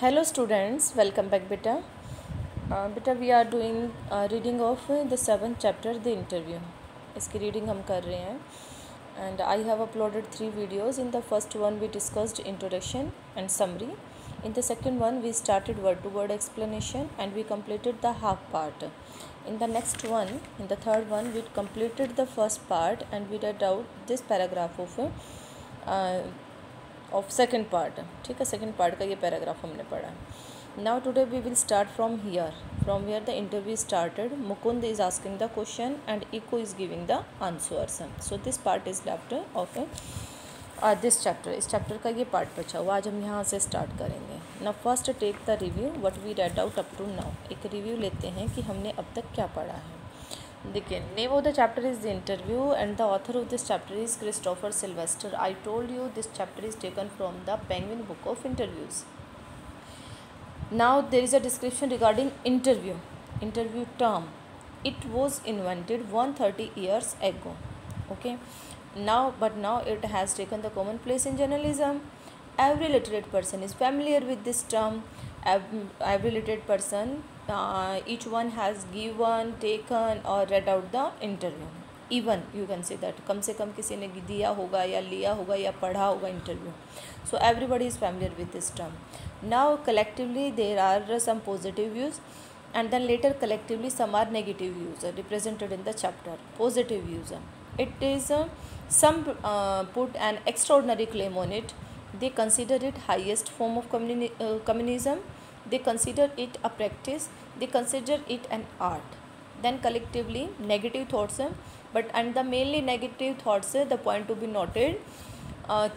Hello students, welcome back beta. Beta we are doing reading of the 7th chapter the interview. इसकी reading हम कर रहे हैं and I have uploaded 3 videos. In the first one we discussed introduction and summary. In the second one we started word to word explanation and we completed the half part. In the next one, in the third one we completed the first part and we read out this paragraph of second part. ठीक है, second part का ये paragraph हमने पढ़ा. Now today we will start from here, from where the interview started. Mukund is asking the question and Iko is giving the answers. So this part is left of this chapter. इस chapter का ये part बचा हुआ, आज हम यहाँ से start करेंगे. Now first take the review what we read out up to now. एक review लेते हैं कि हमने अब तक क्या पढ़ा है. देखिए, name of the chapter is the interview and the author of this chapter is Christopher Silvester. I told you this chapter is taken from the Penguin book of interviews. Now there is a description regarding interview term. It was invented 130 years ago. Okay, now it has taken the common place in journalism. Every literate person is familiar with this term. Every literate person, each one has given, taken or read out the interview. Even you can say that कम से कम किसी ने दिया होगा या लिया होगा या पढ़ा होगा interview. So everybody is familiar with this term. Now collectively there are some positive views and then later collectively some are negative views represented in the chapter. Positive views, it is some put an extraordinary claim on it. They consider it highest form of communism. They consider it a practice. They consider it an art. Then collectively negative thoughts, and the mainly negative thoughts, the point to be noted,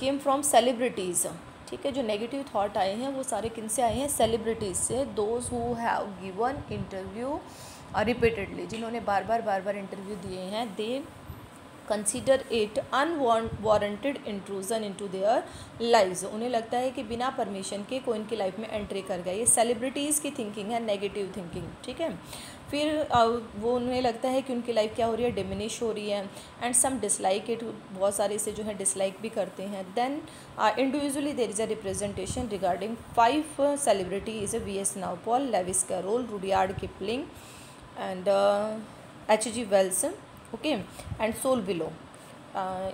came from celebrities. ठीक है, जो negative thought आए हैं वो सारे किन से आए हैं? सेलिब्रिटीज़ से. Those who have given interview repeatedly, जिन्होंने बार बार इंटरव्यू दिए हैं, they consider it unwarranted intrusion into their lives. उन्हें लगता है कि बिना परमिशन के कोई इनकी लाइफ में एंट्री कर गया. ये सेलिब्रिटीज़ की थिंकिंग है, नेगेटिव थिंकिंग. ठीक है, फिर वो उन्हें लगता है कि उनकी लाइफ क्या हो रही है? डिमिनिश हो रही है. एंड सम डिसलाइक इट, बहुत सारे इसे जो है डिसलाइक भी करते हैं. Then individually there is a representation regarding 5 celebrities: V.S. Naipaul, Lewis Carroll, Rudyard Kipling and H.G. Wells. Okay, and Saul Bellow.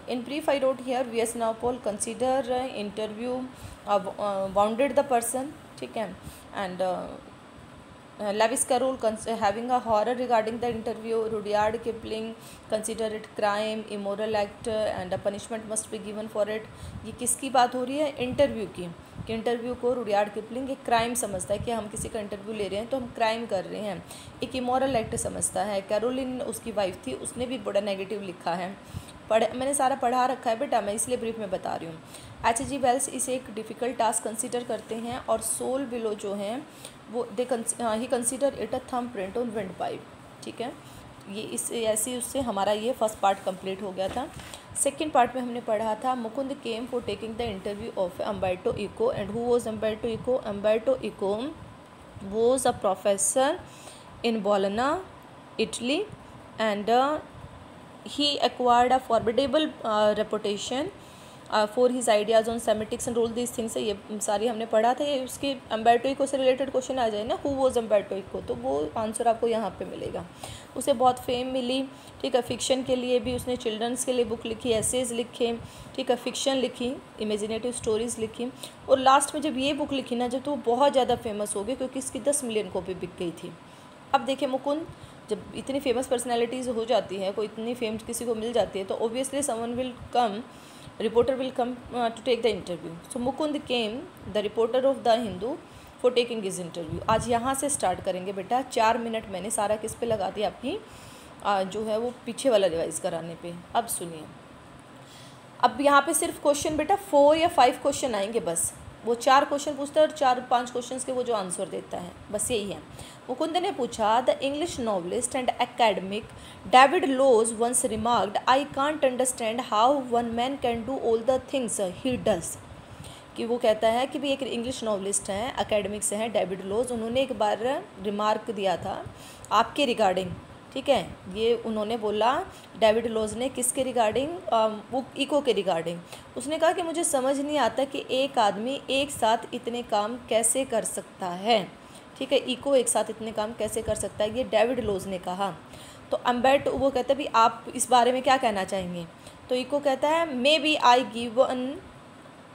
In brief I wrote here, V.S. Naipal consider interview wounded the person. ठीक है, and Lewis Carroll having a horror regarding the interview. Rudyard Kipling consider it crime, immoral act and a punishment must be given for it. ये किसकी बात हो रही है? Interview की. कि इंटरव्यू को रुडयार्ड किपलिंग एक क्राइम समझता है कि हम किसी का इंटरव्यू ले रहे हैं तो हम क्राइम कर रहे हैं. एक इमोरल एक्ट समझता है. कैरोलिन उसकी वाइफ थी, उसने भी बड़ा नेगेटिव लिखा है. मैंने सारा पढ़ा रखा है बेटा, मैं इसलिए ब्रीफ में बता रही हूँ. H.G. वेल्स इसे एक डिफ़िकल्ट टास्क कंसिडर करते हैं और सोल बिलो जो हैं वो ही consider it a thumb print on wind pipe. ठीक है, ये इस ऐसे उससे हमारा ये फर्स्ट पार्ट कंप्लीट हो गया था. सेकंड पार्ट में हमने पढ़ा था Mukund came for taking the interview of Umberto Eco. And who was Umberto Eco? Umberto Eco was a professor in Bologna, Italy, and he acquired a formidable reputation for his ideas on semitics and all these things. ये सारी हमने पढ़ा था. ये उसके Umberto eco से related question आ जाए ना, हु वॉज अम्बर्टो इको, तो वो आंसर आपको यहाँ पे मिलेगा. उसे बहुत फेम मिली. ठीक है, फिक्शन के लिए भी उसने चिल्ड्रंस के लिए बुक लिखी, एसेज लिखे. ठीक है, फिक्शन लिखी, इमेजिनेटिव स्टोरीज़ लिखी. और लास्ट में जब ये बुक लिखी ना, जब तो वो बहुत ज़्यादा फेमस हो गई क्योंकि इसकी 10 मिलियन कॉपी बिक गई थी. अब देखिए मुकुंद, जब इतनी फेमस पर्सनैलिटीज़ हो जाती है, कोई इतनी फेम किसी को मिल जाती है, तो obviously someone will come, reporter will come to take the interview. So Mukund came the reporter of the Hindu for taking his interview. आज यहाँ से स्टार्ट करेंगे बेटा. 4 मिनट मैंने सारा किस पे लगा दिया? आपकी जो है वो पीछे वाला रिवाइज कराने पे. अब सुनिए, अब यहाँ पे सिर्फ क्वेश्चन बेटा 4 या 5 क्वेश्चन आएंगे बस. वो 4 क्वेश्चन पूछता है और 4-5 क्वेश्चन के वो जो आंसर देता है, बस यही है. मुकुंद ने पूछा, the English novelist and academic David Lodge once remarked, I can't understand how one man can do all the things he does. कि वो कहता है कि भी एक इंग्लिश नॉवलिस्ट हैं, एकेडमिक्स हैं, डेविड लोज. उन्होंने एक बार रिमार्क दिया था आपके रिगार्डिंग ठीक है, ये उन्होंने बोला डेविड लोज ने किसके रिगार्डिंग, वो इको के रिगार्डिंग। उसने कहा कि मुझे समझ नहीं आता कि एक आदमी एक साथ इतने काम कैसे कर सकता है। ठीक है, इको एक साथ इतने काम कैसे कर सकता है, ये डेविड लोज ने कहा। तो अम्बेट वो कहता है भी आप इस बारे में क्या कहना चाहेंगे। तो इको कहता है may be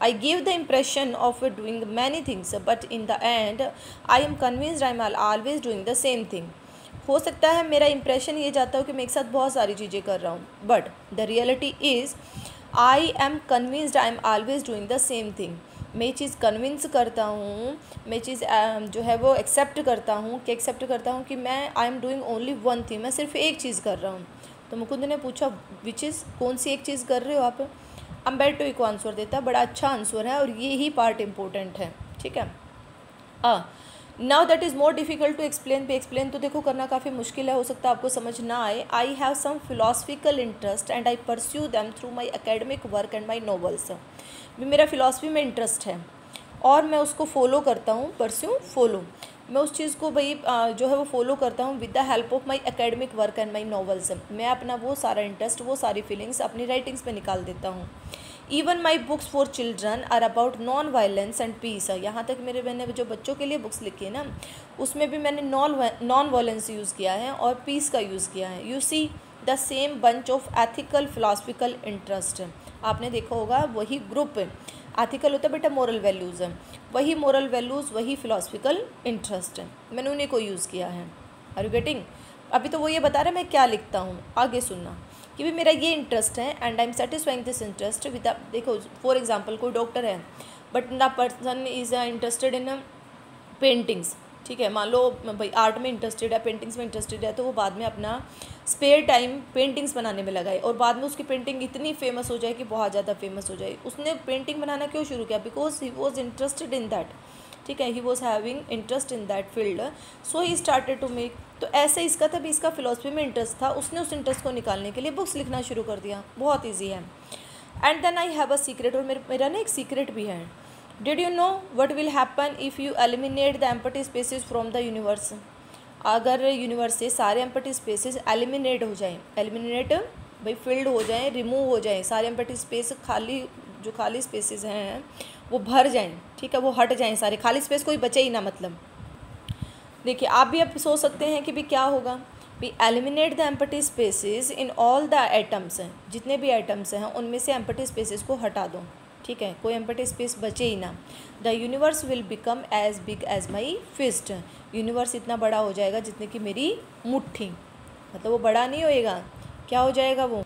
I give the impression of doing many things, but in the end, I am convinced I am always doing the same thing. हो सकता है मेरा इंप्रेशन ये जाता हो कि मैं एक साथ बहुत सारी चीज़ें कर रहा हूँ, but the reality is I am convinced I am always doing the same thing. मैं ये चीज़ कन्विंस करता हूँ, मैं चीज़ जो है वो एक्सेप्ट करता हूँ कि मैं आई am doing only one thing, मैं सिर्फ एक चीज़ कर रहा हूँ। तो मुकुंद ने पूछा विच इज़, कौन सी एक चीज़ कर रहे हो आप। अम्बेर्टो इको आंसर देता है, बड़ा अच्छा आंसर है और ये ही पार्ट इम्पोर्टेंट है। ठीक है, now that is more difficult to explain. पे एक्सप्लेन तो देखो करना काफ़ी मुश्किल है, हो सकता है आपको समझ ना आए। I have some philosophical interest and I pursue them through my academic work and my novels. भी मेरा फिलोसफी में इंटरेस्ट है और मैं उसको फॉलो करता हूँ, फॉलो, मैं उस चीज़ को भाई जो है वो फॉलो करता हूँ with the help of my academic work and my novels. मैं अपना वो सारा इंटरेस्ट, वो सारी फीलिंग्स अपनी राइटिंग्स में निकाल देता हूँ। Even my books for children are about non violence and peace. यहाँ तक मैंने जो बच्चों के लिए बुक्स लिखी है ना, उसमें भी मैंने नॉन वायलेंस यूज़ किया है और पीस का यूज़ किया है। You see the same bunch of ethical philosophical interest. आपने देखा होगा वही ग्रुप, एथिकल होता है बेटा मोरल वैल्यूज़ है, वही मोरल वैल्यूज़ वही फिलोसफिकल इंटरेस्ट है, मैंने उन्हीं को यूज़ किया है। Are you getting. अभी तो वो ये बता रहा है मैं क्या लिखता हूँ, आगे सुनना कि भी मेरा ये इंटरेस्ट है and I am satisfying this interest with. देखो फॉर एग्जांपल कोई डॉक्टर है but the person is interested in paintings. ठीक है, मान लो भाई आर्ट में इंटरेस्टेड है, पेंटिंग्स में इंटरेस्टेड है, तो वो बाद में अपना स्पेयर टाइम पेंटिंग्स बनाने में लगाए और बाद में उसकी पेंटिंग इतनी फेमस हो जाए कि बहुत ज़्यादा फेमस हो जाए। उसने पेंटिंग बनाना क्यों शुरू किया, because he was interested in that. ठीक है, he was having interest in that field, so he started to make. तो ऐसे इसका था भी, इसका फिलोसफी में इंटरेस्ट था, उसने उस इंटरेस्ट को निकालने के लिए बुक्स लिखना शुरू कर दिया। बहुत ईजी है। And then I have a secret, और मेरा ना एक सीक्रेट भी है। Did you know what will happen if you eliminate the empty spaces from the universe. अगर यूनिवर्स से सारे एम्प्टी स्पेसिस एलिमिनेट हो जाएं, एलिमिनेट भाई फील्ड हो जाएं, रिमूव हो जाएं, सारे एम्प्टी स्पेस जो खाली स्पेसिस हैं वो भर जाएं। ठीक है, वो हट जाएं, सारे खाली स्पेस कोई बचे ही ना। मतलब देखिए आप भी अब सोच सकते हैं कि भी क्या होगा, भी eliminate the empty spaces in all the atoms, जितने भी एटम्स हैं उनमें से एम्प्टी स्पेसिस को हटा दो। ठीक है, कोई एम्प्टी स्पेस बचे ही ना। The universe will become as big as my fist. Universe इतना बड़ा हो जाएगा जितने की मेरी मुट्ठी। मतलब वो बड़ा नहीं होएगा, क्या हो जाएगा वो,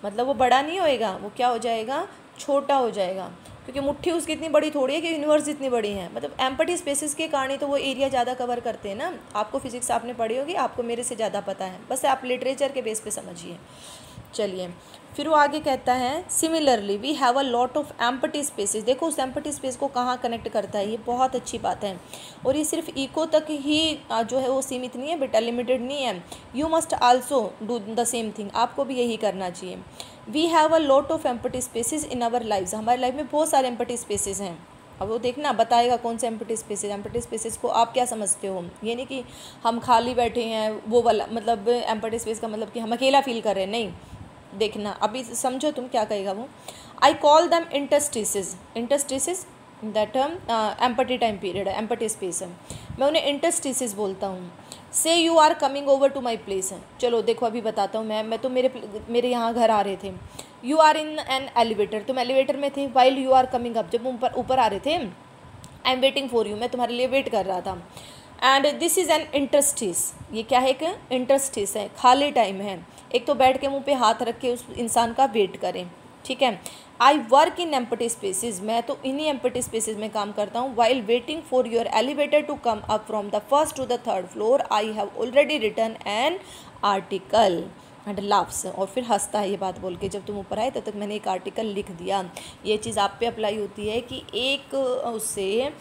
मतलब वो बड़ा नहीं होएगा, वो क्या हो जाएगा, छोटा हो जाएगा। क्योंकि मुट्ठी उसकी इतनी बड़ी थोड़ी है कि यूनिवर्स इतनी बड़ी है। मतलब एम्प्टी स्पेसिस के कारण तो वो एरिया ज़्यादा कवर करते हैं ना। आपको फिजिक्स आपने पढ़ी होगी, आपको मेरे से ज़्यादा पता है, बस आप लिटरेचर के बेस पे समझिए। चलिए फिर वो आगे कहता है similarly we have a lot of empty spaces. देखो उस एम्प्टी स्पेस को कहाँ कनेक्ट करता है, ये बहुत अच्छी बात है। और ये सिर्फ इको तक ही जो है वो सीमित नहीं है बेटा, लिमिटेड नहीं है। You must also do the same thing, आपको भी यही करना चाहिए। We have a lot of empty spaces in our lives, हमारे लाइफ में बहुत सारे एम्प्टी स्पेसिस हैं। अब वो देखना बताएगा कौन से एम्प्टी स्पेसिस। एम्प्टी स्पेसिस को आप क्या समझते हो, ये नहीं कि हम खाली बैठे हैं वो वाला, मतलब एम्प्टी स्पेस का मतलब कि हम अकेला फील कर रहे हैं, नहीं। देखना अभी समझो तुम क्या कहेगा वो। I call them interstices, interstices that empty time period है, एम्प्टी स्पेस है, मैं उन्हें इंटरस्टिसेस बोलता हूँ। Say you are coming over to my place है। चलो देखो अभी बताता हूँ मैं तो मेरे यहाँ घर आ रहे थे। You are in an elevator, तुम एलिवेटर में थे। While you are coming up, जब ऊपर आ रहे थे। I am waiting for you, मैं तुम्हारे लिए वेट कर रहा था। And this is an interstice, ये क्या है, एक इंटरस्टिस है, खाली टाइम है। एक तो बैठ के मुंह पे हाथ रख के उस इंसान का वेट करें। ठीक है, I work in empty spaces, मैं तो इन्हीं एम्प्टी स्पेसिस में काम करता हूँ। While waiting for your elevator to come up from the first to the third floor I have already written an article and laughs. और फिर हंसता है ये बात बोल के, जब तुम ऊपर आए तब तक मैंने एक आर्टिकल लिख दिया। ये चीज़ आप पे अप्लाई होती है कि एक उससे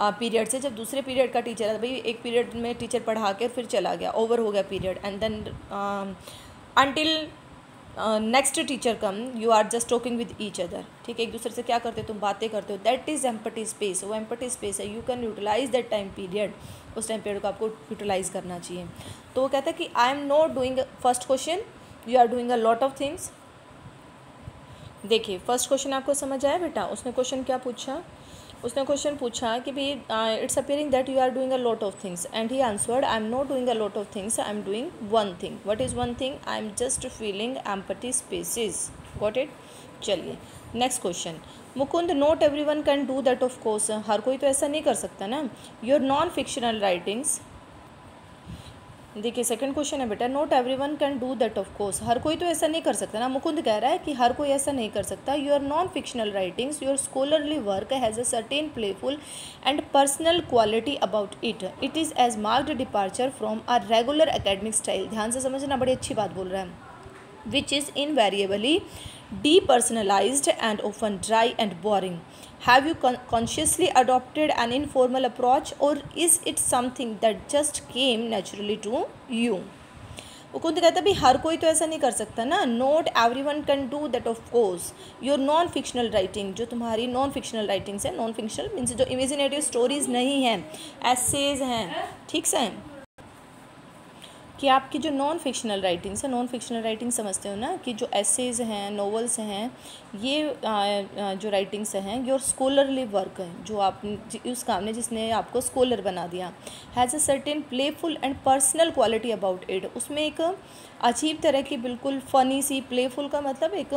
पीरियड से, जब दूसरे पीरियड का टीचर है, भाई एक पीरियड में टीचर पढ़ा के फिर चला गया, ओवर हो गया period, and then until next teacher come, you are just talking with each other, ठीक है, एक दूसरे से क्या करते हो, तुम बातें करते हो, दैट इज़ एम्पटी स्पेस, वो एम्पटी स्पेस है, you can utilize that time period, उस टाइम पीरियड को आपको यूटिलाइज करना चाहिए। तो वो कहता है कि I am not doing, first question, you are doing a lot of things. देखिए फर्स्ट क्वेश्चन आपको समझ आया बेटा, उसने क्वेश्चन क्या पूछा, उसने क्वेश्चन पूछा कि भाई it's appearing that you are doing a lot of things, and he answered I am not doing a lot of things, I am doing one thing, what is one thing, I am just feeling empty spaces, got it. चलिए next question, Mukund not everyone can do that, of course, हर कोई तो ऐसा नहीं कर सकता ना, your non fictional writings. देखिए सेकंड क्वेश्चन है बेटा, not everyone can do that, of course, हर कोई तो ऐसा नहीं कर सकता ना, मुकुंद कह रहा है कि हर कोई ऐसा नहीं कर सकता। Your non fictional writings, your scholarly work has a certain playful and personal quality about it, it is as marked departure from a regular academic style, ध्यान से समझना, बड़ी अच्छी बात बोल रहा है, which is invariably depersonalized and often dry and boring. Have you consciously adopted an informal approach, or is it something that just came naturally to you? Mukund कहता है भाई हर कोई तो ऐसा नहीं कर सकता ना, not every one can do that, of course, your non fictional writing, जो तुम्हारी नॉन फिक्शनल राइटिंग्स है, नॉन फिक्शनल मीन्स जो इमेजिनेटिव स्टोरीज नहीं हैं, एसेज हैं, ठीक से, कि आपकी जो नॉन फिक्शनल राइटिंग्स है, नॉन फिक्शनल राइटिंग समझते हो ना, कि जो एसेज हैं, नॉवेल्स हैं, ये जो राइटिंग्स हैं, योर स्कॉलरली वर्क है, जो आप उस काम ने जिसने आपको स्कॉलर बना दिया, has a certain playful and personal quality about it, उसमें एक अजीब तरह की बिल्कुल फ़नी सी, प्लेफुल का मतलब एक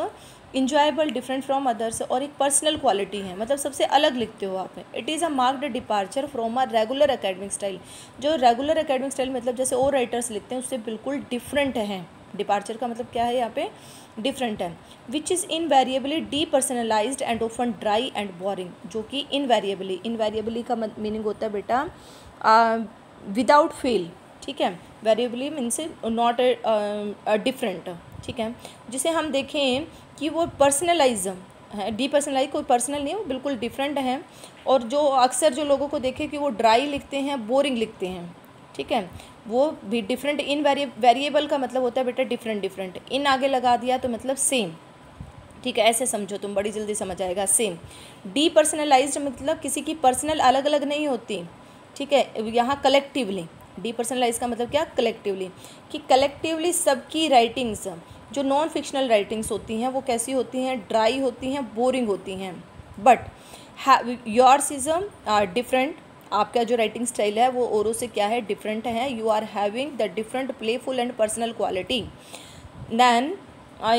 इंजॉयबल, डिफरेंट फ्रॉम अदर्स, और एक पर्सनल क्वालिटी है, मतलब सबसे अलग लिखते हो आप। It is a marked departure from a regular academic style, जो रेगुलर एकेडमिक स्टाइल मतलब जैसे और राइटर्स लिखते हैं उससे बिल्कुल डिफरेंट है। डिपार्चर का मतलब क्या है यहाँ पे, डिफरेंट है। Which is invariably depersonalised and often dry and boring, जो कि इनवेरिएबली, इनवेरिएबली का मीनिंग होता है बेटा विदाउट फेल, ठीक है, वेरिएबली मीन्स नॉट डिफरेंट, ठीक है, जिसे हम देखें कि वो पर्सनलाइज है, डीपर्सनलाइज कोई पर्सनल नहीं है, वो बिल्कुल डिफरेंट है, और जो अक्सर जो लोगों को देखे कि वो ड्राई लिखते हैं, बोरिंग लिखते हैं, ठीक है, वो भी डिफरेंट। इन वेरिएबल का मतलब होता है बेटा डिफरेंट, डिफरेंट, इन आगे लगा दिया तो मतलब सेम, ठीक है, ऐसे समझो तुम, बड़ी जल्दी समझ आएगा, सेम। डीपर्सनलाइज्ड मतलब किसी की पर्सनल अलग अलग नहीं होती, ठीक है, यहाँ कलेक्टिवली, डीपर्सनलाइज का मतलब क्या, कलेक्टिवली, कि कलेक्टिवली सबकी राइटिंग्स, जो नॉन फिक्शनल राइटिंग्स होती हैं वो कैसी होती हैं, ड्राई होती हैं, बोरिंग होती हैं, बट योर्स इज़ डिफरेंट, आपका जो राइटिंग स्टाइल है वो औरों से क्या है, डिफरेंट है, you are having the different playful and personal quality. Then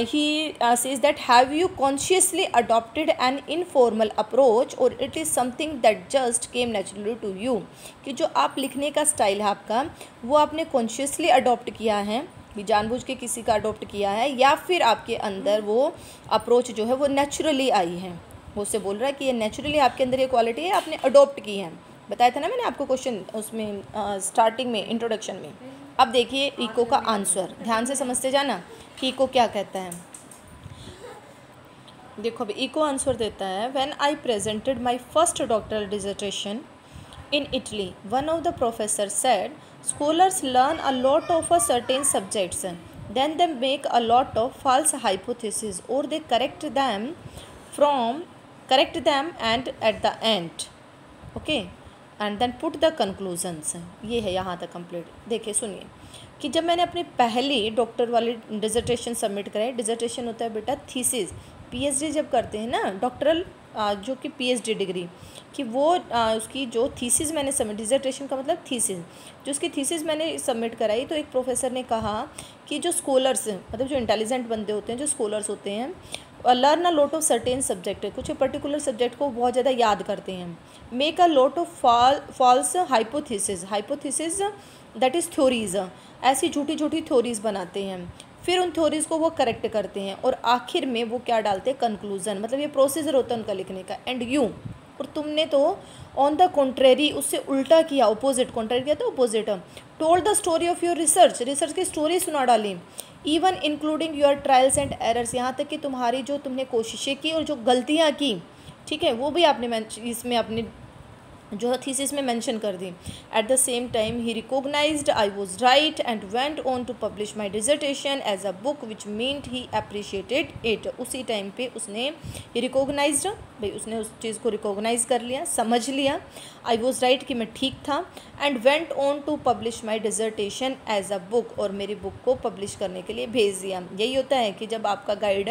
he says that have you consciously adopted an informal approach, or it is something that just came naturally to you, कि जो आप लिखने का style है आपका वो आपने consciously adopt किया है, भी जानबूझ के किसी का अडॉप्ट किया है, या फिर आपके अंदर वो अप्रोच जो है वो नेचुरली आई है, वो उससे बोल रहा है कि ये नेचुरली आपके अंदर ये क्वालिटी है, आपने अडॉप्ट की है। बताया था ना मैंने आपको क्वेश्चन उसमें स्टार्टिंग में, इंट्रोडक्शन में। अब देखिए इको का आंसर, ध्यान से समझते जाना कि इको क्या कहता है। देखो अभी इको आंसर देता है, when I presented my first doctoral dissertation in Italy, one of the professor said scholars learn a lot of a certain subjects, then they make a lot of false hypothesis, और they correct them and at the end, okay, and then put the conclusions. ये है यहाँ तक complete. देखिए सुनिए कि जब मैंने अपनी पहली डॉक्टर वाली डिसर्टेशन सबमिट कराई, डिसर्टेशन होता है बेटा थीसिस, पीएचडी जब करते हैं ना डॉक्टरल, जो कि पीएचडी डिग्री कि वो उसकी जो थीसिस मैंने सबमिट, डिसर्टेशन का मतलब थीसिस, जो उसकी थीसिस मैंने सबमिट कराई, तो एक प्रोफेसर ने कहा कि जो स्कॉलर्स मतलब जो इंटेलिजेंट बंदे होते हैं, जो स्कॉलर्स होते हैं, learn a lot of certain subject, कुछ पर्टिकुलर सब्जेक्ट को बहुत ज़्यादा याद करते हैं, make a lot of false hypothesis that is theories, ऐसी झूठी झूठी थ्योरीज बनाते हैं, फिर उन थ्योरीज को वो करेक्ट करते हैं, और आखिर में वो क्या डालते हैं, कंक्लूजन, मतलब ये प्रोसीजर होता है उनका लिखने का। एंड यू, और तुमने तो ऑन द कॉन्ट्रेरी उससे उल्टा किया, अपोजिट, कॉन्ट्रेरी किया तो opposite, told the story of your research की स्टोरी सुना डाली, even including your trials and errors, यहाँ तक कि तुम्हारी जो तुमने कोशिशें की और जो गलतियाँ की, ठीक है, वो भी आपने इसमें अपनी जो थीसिस में मेंशन कर दी। At the same time he recognised I was right and went on to publish my dissertation as a book which meant he appreciated it. उसी टाइम पे उसने रिकॉग्नाइज्ड, भाई उसने उस चीज़ को रिकॉग्नाइज कर लिया, समझ लिया, आई वाज राइट कि मैं ठीक था, and went on to publish my dissertation as a book, और मेरी बुक को पब्लिश करने के लिए भेज दिया। यही होता है कि जब आपका गाइड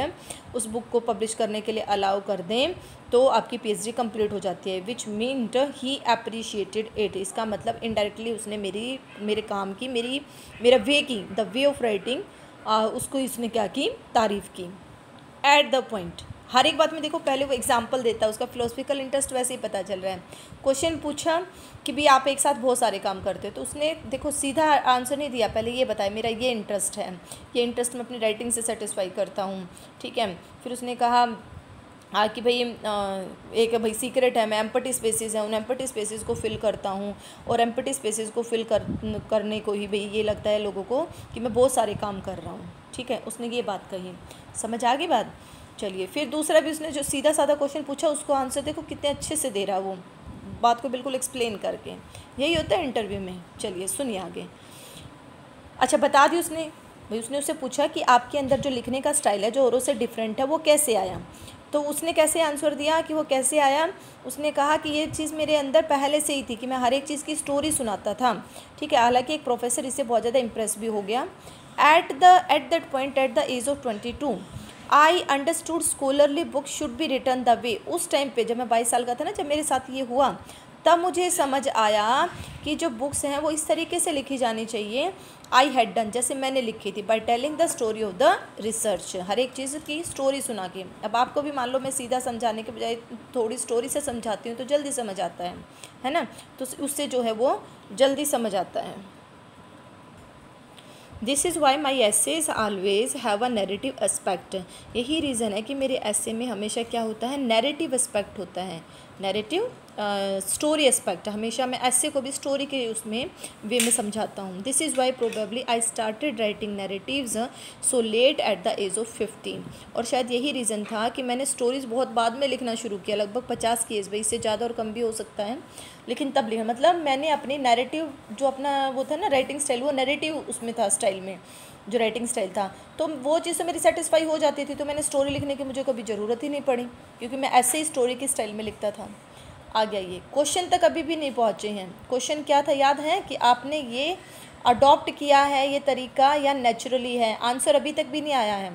उस बुक को पब्लिश करने के लिए अलाउ कर दें तो आपकी पीएचडी कंप्लीट हो जाती है। विच मीन्ड ही अप्रिशिएटेड इट, इसका मतलब इनडायरेक्टली उसने मेरे काम की, मेरा वे की, द वे ऑफ राइटिंग, उसको इसने क्या की, तारीफ़ की। एट द पॉइंट, हर एक बात में देखो पहले वो एग्जाम्पल देता है, उसका फिलोसफिकल इंटरेस्ट वैसे ही पता चल रहा है। क्वेश्चन पूछा कि भी आप एक साथ बहुत सारे काम करते हो, तो उसने देखो सीधा आंसर नहीं दिया, पहले ये बताया मेरा ये इंटरेस्ट है, ये इंटरेस्ट मैं अपनी राइटिंग से सेटिस्फाई करता हूँ, ठीक है। फिर उसने कहा कि भाई एक भाई सीक्रेट है, मैं एम्पटी स्पेसेस है, उन एम्पटी स्पेसेस को फिल करता हूँ, और एम्पटी स्पेसेस को फिल करने को ही भाई ये लगता है लोगों को कि मैं बहुत सारे काम कर रहा हूँ, ठीक है। उसने ये बात कही, समझ आ गई बात। चलिए फिर दूसरा भी उसने जो सीधा साधा क्वेश्चन पूछा उसको आंसर देखो कितने अच्छे से दे रहा है वो, बात को बिल्कुल एक्सप्लेन करके। यही होता है इंटरव्यू में। चलिए सुनिए आगे। अच्छा बता दी उसने, भाई उसने उससे पूछा कि आपके अंदर जो लिखने का स्टाइल है जो औरों से डिफरेंट है वो कैसे आया, तो उसने कैसे आंसर दिया कि वो कैसे आया। उसने कहा कि ये चीज़ मेरे अंदर पहले से ही थी कि मैं हर एक चीज़ की स्टोरी सुनाता था, ठीक है। हालांकि एक प्रोफेसर इससे बहुत ज़्यादा इम्प्रेस भी हो गया। At that point at the age of 22 I understood scholarly book should be written the way. उस टाइम पे जब मैं 22 साल का था ना, जब मेरे साथ ये हुआ, तब मुझे समझ आया कि जो बुक्स हैं वो इस तरीके से लिखी जानी चाहिए। आई हैड डन, जैसे मैंने लिखी थी, by telling the story of the research, हर एक चीज़ की स्टोरी सुना के। अब आपको भी मान लो मैं सीधा समझाने के बजाय थोड़ी स्टोरी से समझाती हूँ तो जल्दी समझ आता है ना, तो उससे जो है वो जल्दी समझ आता है। This is why my essays always have a narrative aspect. यही रीज़न है कि मेरे एसे में हमेशा क्या होता है, नैरेटिव एस्पेक्ट होता है, नैरेटिव स्टोरी एस्पेक्ट। हमेशा मैं ऐसे को भी स्टोरी के उसमें वे में समझाता हूँ। This is why probably I started writing narratives so late at the age of 15। और शायद यही रीज़न था कि मैंने स्टोरीज़ बहुत बाद में लिखना शुरू किया, लगभग 50 की एज में, इससे ज़्यादा और कम भी हो सकता है, लेकिन तब लिखा, मतलब मैंने अपनी नैरेटिव जो अपना वो था ना राइटिंग स्टाइल, वो नैरेटिव उसमें था, स्टाइल में जो राइटिंग स्टाइल था, तो वो चीज़ तो मेरी सेटिस्फाई हो जाती थी, तो मैंने स्टोरी लिखने की मुझे कभी ज़रूरत ही नहीं पड़ी, क्योंकि मैं ऐसे ही स्टोरी की स्टाइल में लिखता था। आ गया ये क्वेश्चन तक अभी भी नहीं पहुँचे हैं। क्वेश्चन क्या था याद है कि आपने ये अडॉप्ट किया है ये तरीका या नेचुरली है, आंसर अभी तक भी नहीं आया है।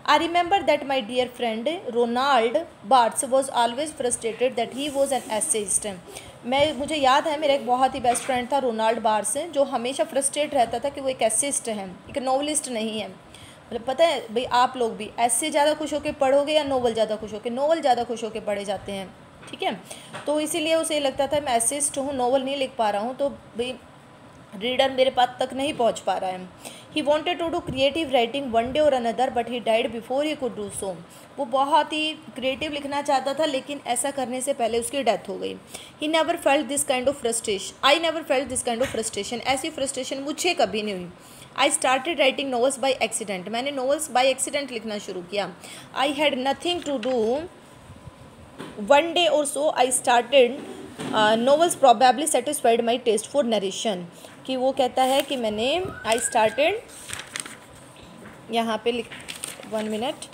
I remember that my dear friend Ronald Barthes was always frustrated that he was an essayist. मुझे याद है मेरा एक बहुत ही बेस्ट फ्रेंड था रोनाल्ड बार्ट्स, जो हमेशा फ्रस्ट्रेट रहता था कि वो एक एसेइस्ट है, एक नोवलिस्ट नहीं है। मतलब पता है भाई, आप लोग भी ऐसे ज़्यादा खुश होकर पढ़ोगे या नोवेल ज़्यादा खुश होकर, नोवेल ज़्यादा खुश होकर पढ़े जाते हैं, ठीक है। तो इसीलिए उसे लगता था मैं एसेइस्ट हूँ, नोवेल नहीं लिख पा रहा हूँ, तो भाई रीडर मेरे पास तक नहीं पहुँच पा रहा है। He wanted to do creative writing one day और another but he died before he could do so. वो बहुत ही क्रिएटिव लिखना चाहता था, लेकिन ऐसा करने से पहले उसकी डेथ हो गई। He never felt this kind of frustration, I never felt this kind of frustration. ऐसी फ्रस्ट्रेशन मुझे कभी नहीं हुई। I started writing novels by accident, मैंने नोवेल्स बाई एक्सीडेंट लिखना शुरू किया। I had nothing to do one day और so I started novels probably satisfied my taste for narration. कि वो कहता है कि मैंने आई स्टार्टेड, यहाँ पे लिख 1 मिनट,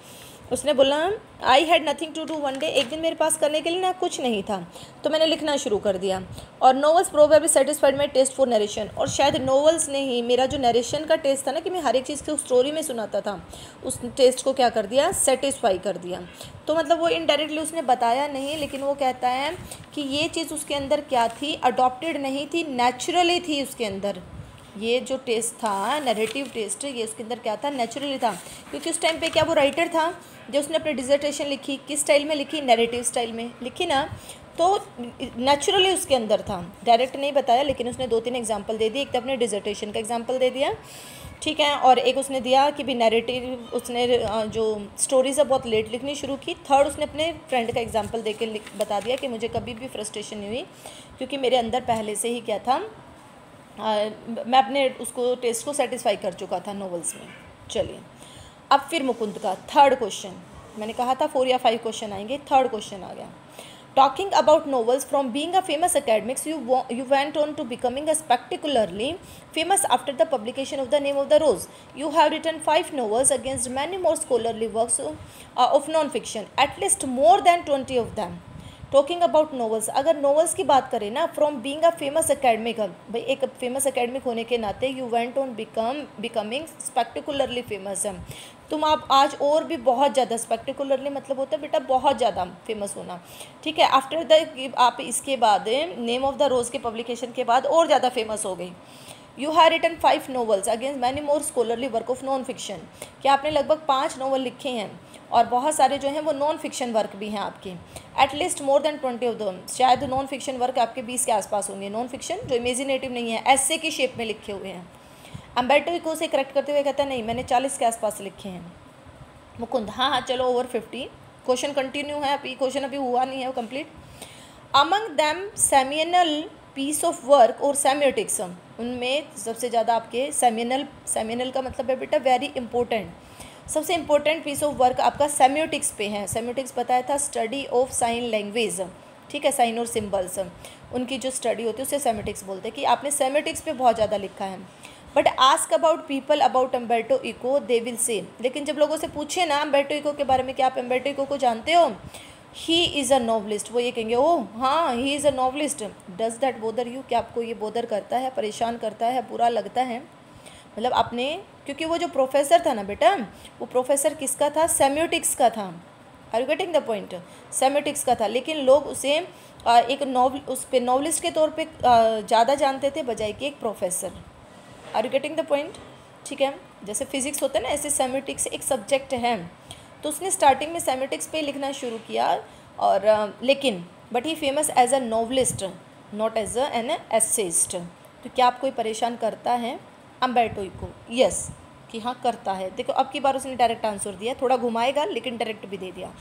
उसने बोला I had nothing to do one day, एक दिन मेरे पास करने के लिए ना कुछ नहीं था, तो मैंने लिखना शुरू कर दिया। और novels probably satisfied my taste for narration, और शायद नोवेल्स ने ही मेरा जो नरेशन का टेस्ट था ना, कि मैं हर एक चीज़ को स्टोरी में सुनाता था, उस टेस्ट को क्या कर दिया, सेटिस्फाई कर दिया। तो मतलब वो इनडायरेक्टली उसने बताया नहीं, लेकिन वो कहता है कि ये चीज़ उसके अंदर क्या थी, अडॉप्टेड नहीं थी, नेचुरली थी उसके अंदर। ये जो टेस्ट था, नैरेटिव टेस्ट, ये उसके अंदर क्या था, नेचुरली था। क्योंकि उस टाइम पे क्या वो राइटर था, जो उसने अपनी डिसर्टेशन लिखी किस स्टाइल में लिखी, नैरेटिव स्टाइल में लिखी ना, तो नेचुरली उसके अंदर था। डायरेक्ट नहीं बताया, लेकिन उसने 2-3 एग्जांपल दे दिए। एक तो अपने डिसर्टेशन का एग्जांपल दे दिया, ठीक है, और एक उसने दिया कि भी नैरेटिव उसने जो स्टोरीज़ है बहुत लेट लिखनी शुरू की। थर्ड उसने अपने फ्रेंड का एग्जाम्पल दे के बता दिया कि मुझे कभी भी फ्रस्ट्रेशन नहीं हुई, क्योंकि मेरे अंदर पहले से ही क्या था, मैं अपने उसको टेस्ट को सेटिस्फाई कर चुका था नॉवेल्स में। चलिए अब फिर मुकुंद का थर्ड क्वेश्चन, मैंने कहा था 4 या 5 क्वेश्चन आएंगे, थर्ड क्वेश्चन आ गया। Talking about novels, from being a famous academics, you went on to becoming a spectacularly famous after the publication of The Name of the Rose. You have written 5 novels against many more scholarly works of non-fiction, at least more than 20 of them. Talking about novels, अगर novels की बात करें ना, from being a famous academic, भाई एक famous academic होने के नाते you went on becoming spectacularly famous है, तुम आप आज और भी बहुत ज़्यादा, स्पेक्टिकुलरली मतलब होता है बेटा बहुत ज़्यादा फेमस होना, ठीक है। आफ्टर द आप इसके बाद नेम ऑफ द रोज़ के पब्लिकेशन के बाद और ज़्यादा फेमस हो गई। You have written 5 novels against many more scholarly work of non fiction, कि आपने लगभग 5 नॉवल लिखे हैं और बहुत सारे जो हैं वो नॉन फिक्शन वर्क भी हैं आपके। At least more than 20 of them, शायद नॉन फिक्शन वर्क आपके 20 के आसपास होंगे, नॉन फिक्शन जो इमेजिनेटिव नहीं है, ऐसे की शेप में लिखे हुए हैं। अम्बर्टो इको से करेक्ट करते हुए कहता है नहीं मैंने 40 के आसपास लिखे हैं। मुकुंद हाँ चलो ओवर 50। क्वेश्चन कंटिन्यू है, अभी क्वेश्चन अभी हुआ नहीं है वो complete. Among them seminal piece of work और सेमियोटिक्स, उनमें सबसे ज़्यादा आपके सेमिनल का मतलब है बेटा वेरी इंपॉर्टेंट, सबसे इंपॉर्टेंट पीस ऑफ वर्क आपका सेमियोटिक्स पे है। सेमियोटिक्स बताया था स्टडी ऑफ साइन लैंग्वेज, ठीक है, साइन और सिम्बल्स, उनकी जो स्टडी होती है उसे सेमियोटिक्स बोलते हैं, कि आपने सेमियोटिक्स पे बहुत ज़्यादा लिखा है। But ask about people about Umberto Eco they will say, लेकिन जब लोगों से पूछे ना अम्बर्टो इको के बारे में कि आप अम्बर्टो इको को जानते हो, ही इज़ अ नॉवलिस्ट, वो ये कहेंगे ओ हाँ he is a novelist. Does that bother you, क्या आपको ये बोदर करता है, परेशान करता है, बुरा लगता है? मतलब आपने, क्योंकि वो जो प्रोफेसर था ना बेटा, वो प्रोफेसर किसका था, सेमियोटिक्स का था। Are you getting the point? Semiotics का था, लेकिन लोग उसे एक उस पे नॉवलिस्ट के तौर पे ज़्यादा जानते थे बजाय कि एक professor. Are you getting the point? ठीक है, जैसे फिजिक्स होता है ना, ऐसे सेमियोटिक्स एक सब्जेक्ट है, तो उसने स्टार्टिंग में सेमियोटिक्स पे लिखना शुरू किया, और लेकिन but he famous as a novelist not as an essayist. तो क्या आपको परेशान करता है अम्बर्टो इको? यस, कि हाँ करता है। देखो अब की बार उसने डायरेक्ट आंसर दिया, थोड़ा घुमाएगा लेकिन डायरेक्ट भी दे दिया।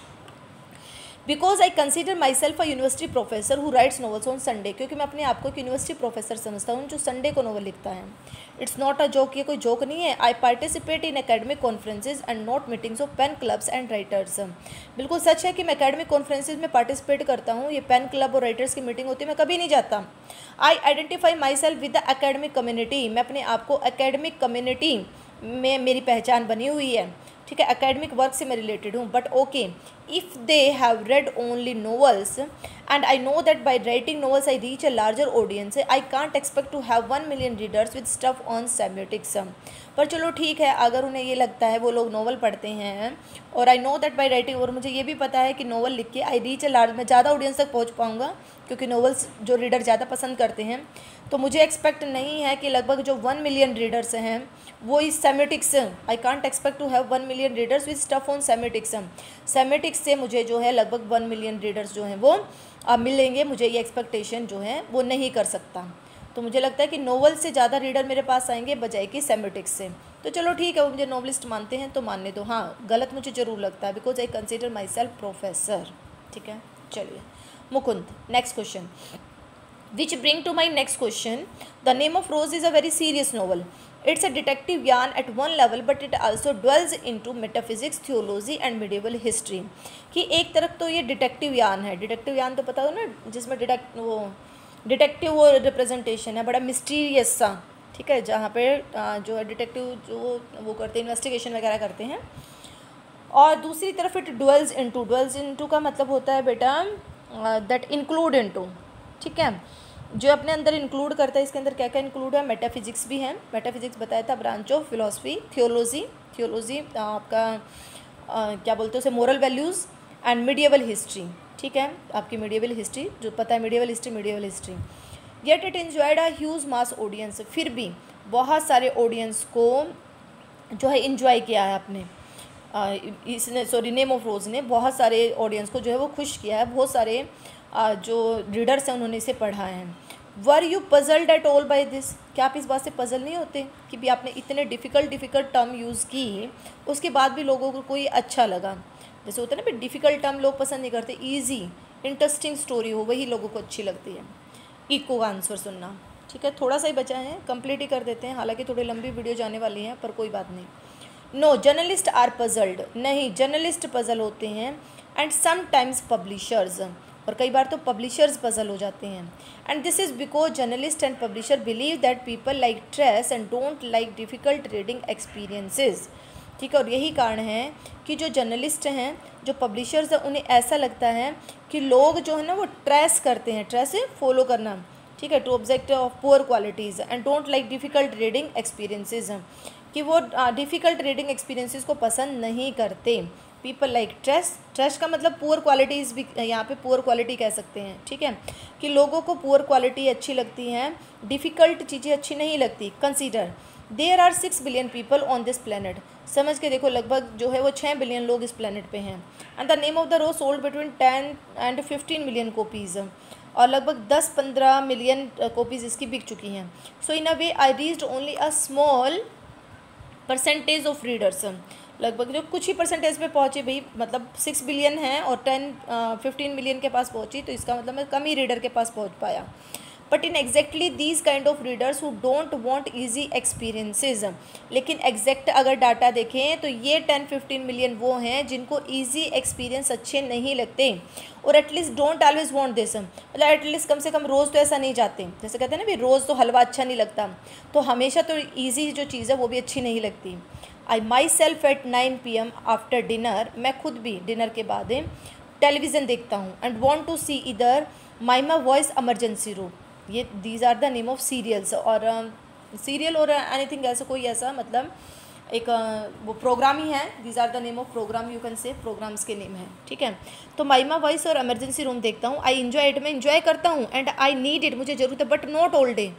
Because I consider my self a university professor who rights novels on Sunday, क्योंकि मैं अपने आप को एक यूनिवर्सिटी प्रोफेसर समझता हूँ जो संडे को नॉवल लिखता है। इट्स नॉट अ जोक, ये कोई जोक नहीं है। I participate in academic conferences and not meetings of pen clubs and writers. बिल्कुल सच है कि मैं एकेडमिक कॉन्फ्रेंसेज में पार्टिसिपेट करता हूँ, ये पेन क्लब और राइटर्स की मीटिंग होती है मैं कभी नहीं जाता। आई identify my self with the academic community, मैं अपने आप को एकेडमिक कम्युनिटी में मेरी पहचान बनी हुई है, ठीक है, एकेडमिक वर्क से मैं रिलेटेड हूँ। But okay, if they have read only novels and I know that by writing novels I reach a larger audience, I can't expect to have 1 million readers with stuff on semiotics. पर चलो ठीक है, अगर उन्हें ये लगता है, वो लोग नोवेल पढ़ते हैं और आई नो दैट बाई राइटिंग, और मुझे ये भी पता है कि नोवेल लिख के आई रीच अ लार्ज, मैं ज़्यादा ऑडियंस तक पहुँच पाऊँगा, क्योंकि नोवेल्स जो रीडर ज़्यादा पसंद करते हैं। तो मुझे एक्सपेक्ट नहीं है कि लगभग जो 1 मिलियन रीडर्स हैं वो इस semiotics, I can't expect to have 1 million readers with stuff on semiotics. Semiotics से मुझे जो है लगभग 1 मिलियन रीडर्स जो हैं वो मिलेंगे, मुझे ये एक्सपेक्टेशन जो है वो नहीं कर सकता। तो मुझे लगता है कि नोवेल से ज़्यादा रीडर मेरे पास आएंगे बजाय कि सेमियोटिक्स से। तो चलो ठीक है, वो मुझे नोवेलिस्ट मानते हैं तो मानने दो। हाँ गलत मुझे ज़रूर लगता है, because I consider my self professor. ठीक है, चलिए Mukund, next question. Which bring to my next question. The Name of Rose is a very serious novel. It's a detective yarn at one level, but it also dwells into metaphysics, theology and medieval history. कि एक तरफ तो ये detective यान है, detective यान तो पता हो ना, जिसमें डिटेक्टिव वो रिप्रेजेंटेशन है, बड़ा मिस्टीरियस सा, ठीक है, जहाँ पे जो है डिटेक्टिव जो वो करते हैं, इन्वेस्टिगेशन वगैरह करते हैं। और दूसरी तरफ इट ड्वेल्स इनटू का मतलब होता है बेटा दैट इंक्लूड इनटू, ठीक है, जो अपने अंदर इंक्लूड करता है। इसके अंदर क्या क्या इंक्लूड है? मेटाफिजिक्स भी है, मेटाफिजिक्स बताया था, ब्रांच ऑफ फिलॉसफी, थियोलॉजी आपका क्या बोलते हैं उसे, moral values and medieval history, ठीक है, आपकी मीडिएवल हिस्ट्री जो पता है, medieval history. Yet it enjoyed a huge mass audience, फिर भी बहुत सारे ऑडियंस को जो है इंजॉय किया है आपने, इसने सॉरी नेम ऑफ रोज़ ने बहुत सारे ऑडियंस को जो है वो खुश किया है, बहुत सारे जो रीडर्स हैं उन्होंने इसे पढ़ा है। Were you puzzled at all by this, क्या आप इस बात से पजल नहीं होते कि भी आपने इतने डिफ़िकल्ट टर्म यूज़ की, उसके बाद भी लोगों को कोई अच्छा लगा? जैसे होता है ना भाई, डिफ़िकल्ट टर्म लोग पसंद नहीं करते, ईजी इंटरेस्टिंग स्टोरी हो वही लोगों को अच्छी लगती है। इको का आंसर सुनना, ठीक है, थोड़ा सा ही बचा है, कंप्लीट ही कर देते हैं, हालांकि थोड़ी लंबी वीडियो जाने वाली है पर कोई बात नहीं। नो जर्नलिस्ट आर पजल्ड, नहीं जर्नलिस्ट पजल होते हैं, एंड समटाइम्स पब्लिशर्स, और कई बार तो पब्लिशर्स पजल हो जाते हैं। And this is because journalist and publisher believe that people like stress and don't like difficult reading experiences. ठीक है, और यही कारण है कि जो जर्नलिस्ट हैं, जो पब्लिशर्स हैं, उन्हें ऐसा लगता है कि लोग जो है ना वो ट्रेस करते हैं, ट्रेस से फॉलो करना, ठीक है, to object of poor qualities and don't like difficult reading experiences, कि वो डिफ़िकल्ट रीडिंग एक्सपीरियंसेस को पसंद नहीं करते। पीपल लाइक ट्रेस, ट्रेस का मतलब पुअर क्वालिटीज़ भी यहाँ पे पुअर क्वालिटी कह सकते हैं, ठीक है, कि लोगों को पुअर क्वालिटी अच्छी लगती हैं, डिफ़िकल्ट चीज़ें अच्छी नहीं लगती। Consider there are 6 billion people on this planet, समझ के देखो, लगभग जो है वो 6 बिलियन लोग इस प्लेनेट पे हैं। And the name of the rose sold between 10 and 15 million copies, और लगभग 10-15 मिलियन कॉपीज़ इसकी बिक चुकी हैं। So in a way I reached only a small percentage of readers, लगभग जो कुछ ही परसेंटेज पे पहुँचे भाई, मतलब 6 बिलियन है और 10-15 मिलियन के पास पहुँची, तो इसका मतलब मैं कम ही रीडर के पास पहुँच पाया। But in exactly these kind of readers who don't want easy experiences, लेकिन एग्जैक्ट अगर डाटा देखें तो ये 10-15 मिलियन वो हैं जिनको इजी एक्सपीरियंस अच्छे नहीं लगते, और at least don't always want this, मतलब एटलीस्ट कम से कम रोज़ तो ऐसा नहीं जाते, जैसे कहते हैं ना भाई रोज़ तो हलवा अच्छा नहीं लगता, तो हमेशा तो ईजी जो चीज़ है वो भी अच्छी नहीं लगती। I myself at 9 PM after dinner, मैं खुद भी डिनर के बाद टेलीविज़न देखता हूँ, एंड वॉन्ट टू सी इधर माइमा वॉइस इमरजेंसी रूम, ये these are the name of serials, और सीरियल और एनीथिंग ऐसा कोई ऐसा मतलब एक वो प्रोग्राम ही है, these are the name of program, you can say programs के नेम है, ठीक है। तो माइमा वॉइस और इमरजेंसी रूम देखता हूँ। आई इन्जॉय इट, मैं इन्जॉय करता हूँ, एंड आई नीड इट, मुझे ज़रूरत है, बट नॉट ऑल डे,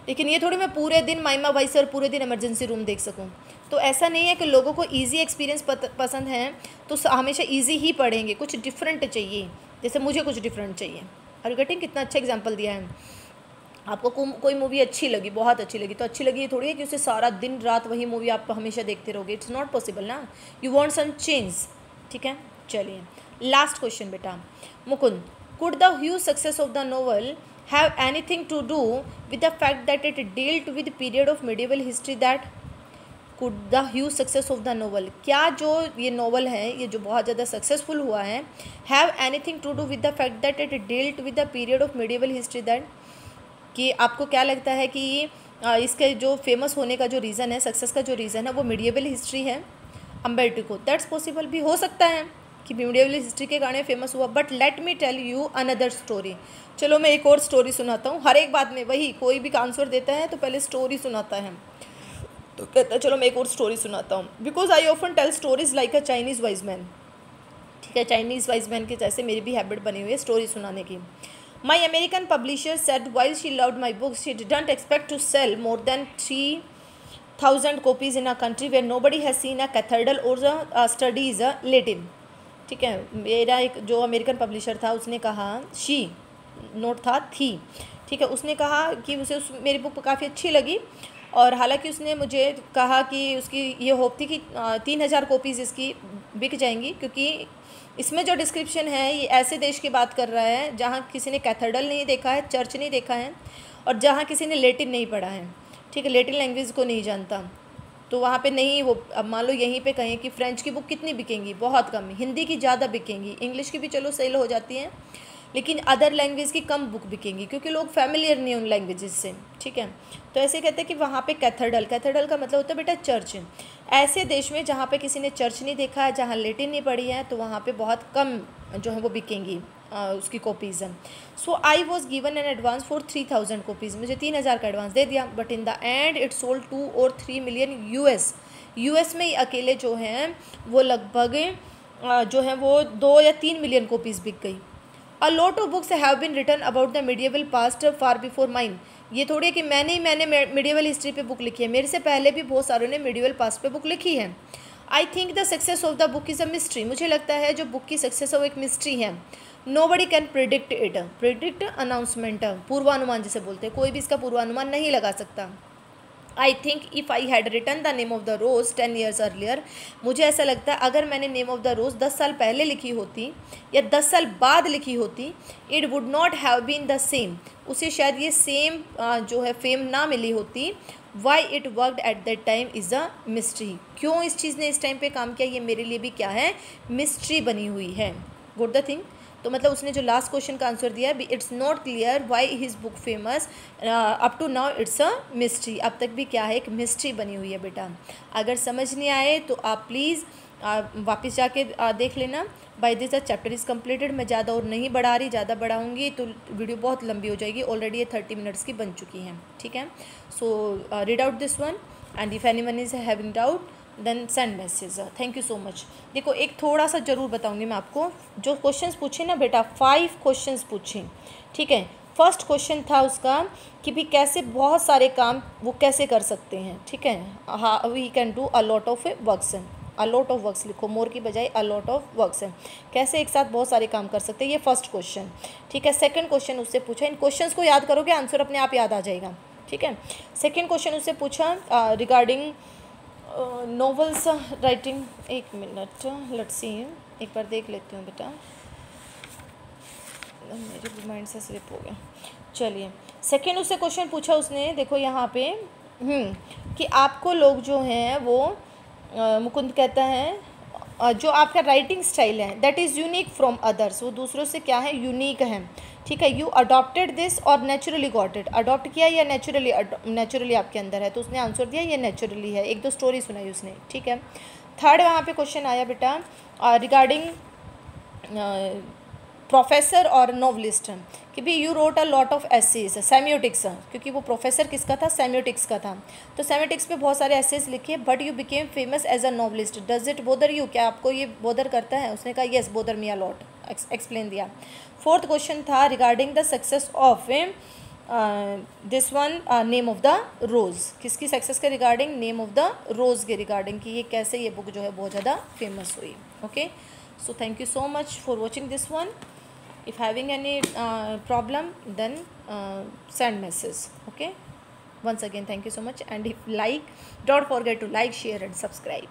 लेकिन ये थोड़ी मैं पूरे दिन माइमा वॉइस और पूरे दिन इमरजेंसी रूम देख सकूँ। तो ऐसा नहीं है कि लोगों को ईजी एक्सपीरियंस पसंद है तो हमेशा ईजी ही पढ़ेंगे, कुछ डिफरेंट चाहिए, जैसे मुझे कुछ डिफरेंट चाहिए। Are you getting? कितना अच्छा एग्जाम्पल दिया है। आपको कोई मूवी अच्छी लगी, बहुत अच्छी लगी, तो अच्छी लगी ये थोड़ी है कि उसे सारा दिन रात वही मूवी आप हमेशा देखते रहोगे, इट्स नॉट पॉसिबल ना, यू वांट सम चेंज, ठीक है। चलिए लास्ट क्वेश्चन बेटा, Mukund, could the huge success of the novel have anything to do with the fact that it dealt with period of medieval history that could the huge success of the novel, क्या जो ये novel है, ये जो बहुत ज़्यादा successful हुआ है, have anything to do with the fact that it dealt with the period of medieval history that, कि आपको क्या लगता है कि इसके जो फेमस होने का जो रीज़न है, सक्सेस का जो रीज़न है, वो मिडिवल हिस्ट्री है? अम्बेर्टो को, दैट्स पॉसिबल, भी हो सकता है कि मिडिवल हिस्ट्री के कारण फेमस हुआ। But let me tell you another story, चलो मैं एक और स्टोरी सुनाता हूँ। हर एक बात में वही, कोई भी आंसर देता है तो पहले स्टोरी सुनाता है, तो कहता है चलो मैं एक और स्टोरी सुनाता हूँ। Because I often tell stories like a Chinese wise man, ठीक है, चाइनीज़ वाइज मैन के जैसे मेरी भी हैबिट बनी हुई है स्टोरी सुनाने की। My American publisher said while she loved my books, she didn't expect to sell more than 3,000 copies in a country where nobody has seen a cathedral or studies Latin, ठीक है। मेरा एक जो अमेरिकन पब्लिशर था उसने कहा, she note था थी, ठीक है, उसने कहा कि उसे मेरी बुक काफ़ी अच्छी लगी, और हालांकि उसने मुझे कहा कि उसकी ये होप थी कि 3,000 कॉपीज़ इसकी बिक जाएंगी, क्योंकि इसमें जो डिस्क्रिप्शन है ये ऐसे देश की बात कर रहा है जहाँ किसी ने कैथेड्रल नहीं देखा है, चर्च नहीं देखा है, और जहाँ किसी ने लेटिन नहीं पढ़ा है, ठीक है, लेटिन लैंग्वेज को नहीं जानता, तो वहाँ पे नहीं वो। अब मान लो यहीं पे कहें कि फ्रेंच की बुक कितनी बिकेंगी, बहुत कम, हिंदी की ज़्यादा बिकेंगी, इंग्लिश की भी चलो सेल हो जाती है, लेकिन अदर लैंग्वेज की कम बुक बिकेंगी क्योंकि लोग फैमिलियर नहीं उन लैंग्वेजेस से, ठीक है। तो ऐसे कहते हैं कि वहाँ पे कैथेड्रल, कैथेड्रल का मतलब होता है बेटा चर्च। ऐसे देश में जहाँ पे किसी ने चर्च नहीं देखा है, जहाँ लेटिन नहीं पढ़ी है, तो वहाँ पे बहुत कम जो है वो बिकेंगी उसकी copies. So I was given an advance for 3,000 copies, मुझे 3,000 का एडवांस दे दिया, but in the end it sold 2 और 3 मिलियन यूएस में ही अकेले जो हैं वो लगभग जो है वो 2 या 3 मिलियन कॉपीज़ बिक गई। A lot of books have been written about the medieval past far before mine, ये थोड़ी है कि मैंने मिडिवल हिस्ट्री पे बुक लिखी है, मेरे से पहले भी बहुत सारों ने मिडिवल पास्ट पे बुक लिखी है। I think the success of the book is a mystery, मुझे लगता है जो बुक की सक्सेस है वो एक मिस्ट्री है। Nobody can predict it, predict announcement, पूर्वानुमान जिसे बोलते हैं, कोई भी इसका पूर्वानुमान नहीं लगा सकता। I think if I had written The name of the Rose 10 years earlier, मुझे ऐसा लगता है अगर मैंने नेम ऑफ द रोज़ 10 साल पहले लिखी होती या 10 साल बाद लिखी होती, it would not have been the same, उसे शायद ये सेम जो है फेम ना मिली होती। Why it worked at that time is a mystery, क्यों इस चीज़ ने इस टाइम पे काम किया, ये मेरे लिए भी क्या है, मिस्ट्री बनी हुई है। गुड द थिंग, तो मतलब उसने जो लास्ट क्वेश्चन का आंसर दिया है, it's not clear why his book famous, up to now it's a mystery, अब तक भी क्या है, एक मिस्ट्री बनी हुई है बेटा। अगर समझ नहीं आए तो आप प्लीज़ वापस जाके देख लेना। By this the chapter is completed. मैं ज़्यादा और नहीं बढ़ा रही, ज़्यादा बढ़ाऊँगी तो वीडियो बहुत लंबी हो जाएगी, ऑलरेडी ये 30 मिनट्स की बन चुकी हैं, ठीक है। So read out this one and if anyone is having doubt then send message. Thank you so much. देखो एक थोड़ा सा ज़रूर बताऊँगी मैं आपको, जो क्वेश्चंस पूछे ना बेटा, 5 क्वेश्चंस पूछे, ठीक है। फर्स्ट क्वेश्चन था उसका कि भी कैसे बहुत सारे काम वो कैसे कर सकते हैं, ठीक है। हाँ, we can do a lot of works, a lot of works लिखो, मोर की बजाय अ लॉट ऑफ वर्क्स है, कैसे एक साथ बहुत सारे काम कर सकते हैं, ये फर्स्ट क्वेश्चन, ठीक है। सेकंड क्वेश्चन उससे पूछा, इन क्वेश्चंस को याद करोगे आंसर अपने आप याद आ जाएगा, ठीक है। सेकंड क्वेश्चन उससे पूछा रिगार्डिंग नॉवेल्स राइटिंग, एक मिनट लेट्स सी, एक बार देख लेती हूँ बेटा, मेरे माइंड से स्लिप हो गया। चलिए सेकंड उससे क्वेश्चन पूछा उसने, देखो यहाँ पे कि आपको लोग जो हैं वो मुकुंद कहता है जो आपका राइटिंग स्टाइल है that is unique from others, वो दूसरों से क्या है, यूनिक है, ठीक है। यू अडॉप्टेड दिस और नेचुरली गॉट इट, अडॉप्ट किया या नेचुरली आपके अंदर है, तो उसने आंसर दिया ये नेचुरली है, एक दो स्टोरी सुनाई उसने, ठीक है। थर्ड वहाँ पे क्वेश्चन आया बेटा रिगार्डिंग प्रोफेसर और नॉवलिस्ट कि भी you wrote a lot of essays, semiotics, क्योंकि वो प्रोफेसर किसका था, सेमियोटिक्स का था, तो सेमियोटिक्स पे बहुत सारे एसेज लिखे, but you became famous as a novelist, does it bother you, क्या आपको ये बोदर करता है, उसने कहा yes bother me a lot, explain दिया। फोर्थ क्वेश्चन था regarding the success of this one name of the rose, किसकी सक्सेस के regarding, name of the rose के रिगार्डिंग, कि ये कैसे ये बुक जो है बहुत ज़्यादा फेमस हुई। Okay, so thank you so much for watching this one. If having any problem then send message. Okay, once again thank you so much, and if like, don't forget to like, share and subscribe.